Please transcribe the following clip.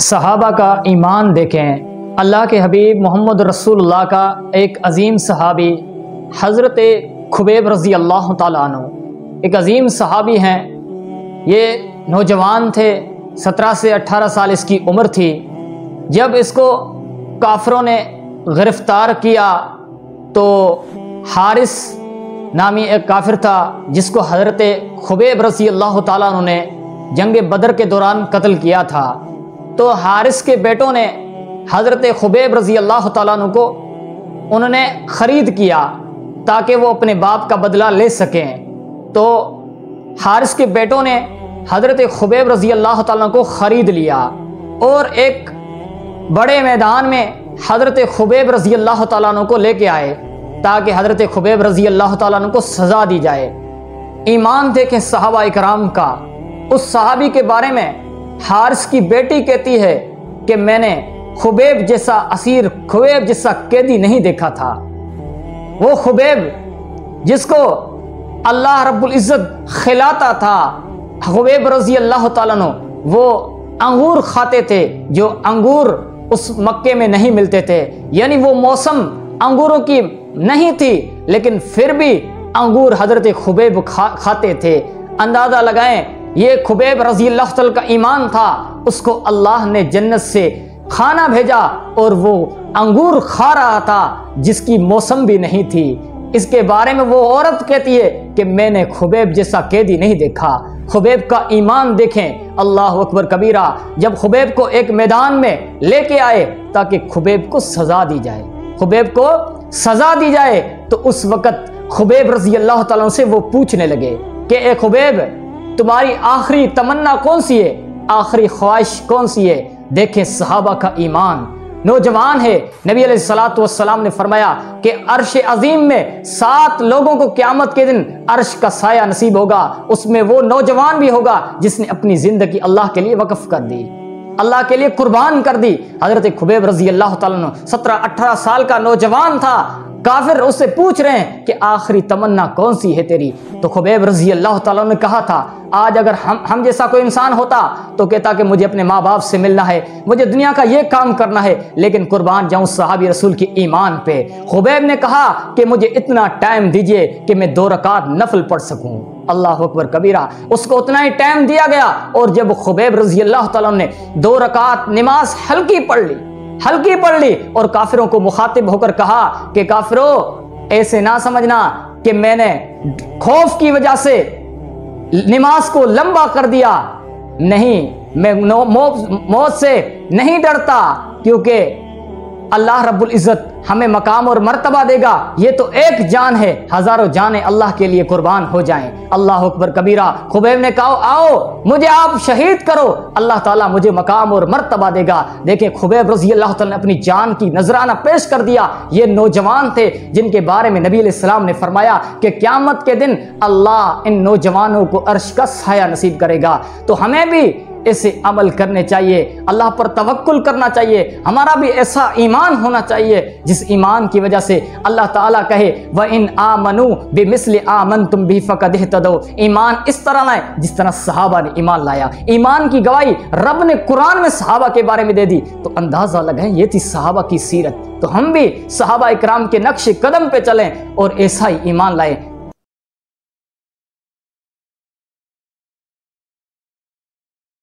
صحابہ کا ایمان دیکھیں۔ اللہ کے حبیب محمد رسول اللہ کا ایک عظیم صحابی حضرت خبیب رضی اللہ تعالیٰ عنہ ایک عظیم صحابی ہیں۔ یہ نوجوان تھے، 17 سے 18 سال اس کی عمر تھی جب اس کو کافروں نے گرفتار کیا۔ تو حارث نامی ایک کافر تھا جس کو حضرت خبیب رضی اللہ تعالیٰ عنہ نے جنگ بدر کے دوران قتل کیا تھا۔ تو حارث کے بیٹوں نے حضرت خبیب رضی اللہ تعالیٰ عنہ کو انہوں نے خرید کیا تاکہ وہ اپنے باپ کا بدلہ لے سکیں۔ تو حارث کے بیٹوں نے حضرت خبیب رضی اللہ تعالیٰ عنہ کو خرید لیا اور ایک بڑے میدان میں حضرت خبیب رضی اللہ تعالیٰ عنہ کو لے کے آئے تاکہ حضرت خبیب رضی اللہ تعالیٰ عنہ کو سزا دی جائے۔ ایمان دیکھیں صحابہ اکرام کا۔ اس صحابی کے بارے میں حارث کی بیٹی کہتی ہے کہ میں نے خبیب جیسا اسیر، خبیب جیسا قیدی نہیں دیکھا تھا۔ وہ خبیب جس کو اللہ رب العزت کھلاتا تھا، خبیب رضی اللہ تعالیٰ عنہ وہ انگور کھاتے تھے جو انگور اس مکے میں نہیں ملتے تھے، یعنی وہ موسم انگوروں کی نہیں تھی لیکن پھر بھی انگور حضرت خبیب کھاتے تھے۔ اندازہ لگائیں، یہ خبیب رضی اللہ تعالیٰ کا ایمان تھا، اس کو اللہ نے جنت سے کھانا بھیجا اور وہ انگور کھا رہا تھا جس کی موسم بھی نہیں تھی۔ اس کے بارے میں وہ عورت کہتی ہے کہ میں نے خبیب جیسا قیدی نہیں دیکھا۔ خبیب کا ایمان دیکھیں، اللہ اکبر کبیرہ۔ جب خبیب کو ایک میدان میں لے کے آئے تاکہ خبیب کو سزا دی جائے، خبیب کو سزا دی جائے، تو اس وقت خبیب رضی اللہ تعالیٰ سے وہ پوچھنے لگے کہ اے خبیب، تمہاری آخری تمنا کون سی ہے، آخری خواہش کون سی ہے؟ دیکھیں صحابہ کا ایمان۔ نوجوان ہے، نبی علیہ الصلوۃ والسلام نے فرمایا کہ عرش عظیم میں 7 لوگوں کو قیامت کے دن عرش کا سایہ نصیب ہوگا، اس میں وہ نوجوان بھی ہوگا جس نے اپنی زندگی اللہ کے لیے وقف کر دی، اللہ کے لیے قربان کر دی۔ حضرت خبیب رضی اللہ تعالیٰ عنہ 17-18 سال کا نوجوان تھا۔ کافر اس سے پوچھ رہے ہیں کہ آخری تمنا کون سی ہے تیری؟ تو خبیب رضی اللہ تعالیٰ نے کہا تھا، آج اگر ہم جیسا کوئی انسان ہوتا تو کہتا کہ مجھے اپنے ماں باپ سے ملنا ہے، مجھے دنیا کا یہ کام کرنا ہے، لیکن قربان جاؤں صحابی رسول کی ایمان پہ۔ خبیب نے کہا کہ مجھے اتنا ٹائم دیجئے کہ میں 2 رکعت نفل پڑھ سکوں۔ اللہ اکبر کبیرہ۔ اس کو اتنا ہی ٹائم دیا گیا، اور جب خبیب رضی اللہ تعالیٰ نے 2 رکعت نماز ہلکی پڑھ لی اور کافروں کو مخاطب ہو کر کہا کہ کافروں، ایسے نہ سمجھنا کہ میں نے خوف کی وجہ سے نماز کو لمبا کر دیا، نہیں، میں موت سے نہیں ڈرتا، کیونکہ اللہ رب العزت ہمیں مقام اور مرتبہ دے گا۔ یہ تو ایک جان ہے، ہزاروں جانیں اللہ کے لیے قربان ہو جائیں۔ اللہ اکبر کبیرہ۔ خبیب نے کہا آؤ مجھے آپ شہید کرو، اللہ تعالیٰ مجھے مقام اور مرتبہ دے گا۔ دیکھیں خبیب رضی اللہ تعالیٰ نے اپنی جان کی نذرانہ پیش کر دیا۔ یہ نوجوان تھے جن کے بارے میں نبی علیہ السلام نے فرمایا کہ قیامت کے دن اللہ ان نوجوانوں کو عرش کا سایہ نصیب کرے گا۔ تو ہمیں بھی ایسے عمل کرنے چاہیے، اللہ پر توکل کرنا چاہیے، ہمارا بھی ایسا ایمان ہونا چاہیے جس ایمان کی وجہ سے اللہ تعالیٰ کہے وَإِنْ آمَنُوا بِمِثْلِ آمَنْتُمْ بِهِ فَقَدِ اهْتَدَوْا۔ ایمان اس طرح لائے جس طرح صحابہ نے ایمان لایا۔ ایمان کی گواہی رب نے قرآن میں صحابہ کے بارے میں دے دی، تو اندازہ لگائیں یہ تھی صحابہ کی سیرت۔ تو ہم بھی صحابہ اکرام کے نقش قدم پہ چلیں اور ایسا ہی ایمان لائیں۔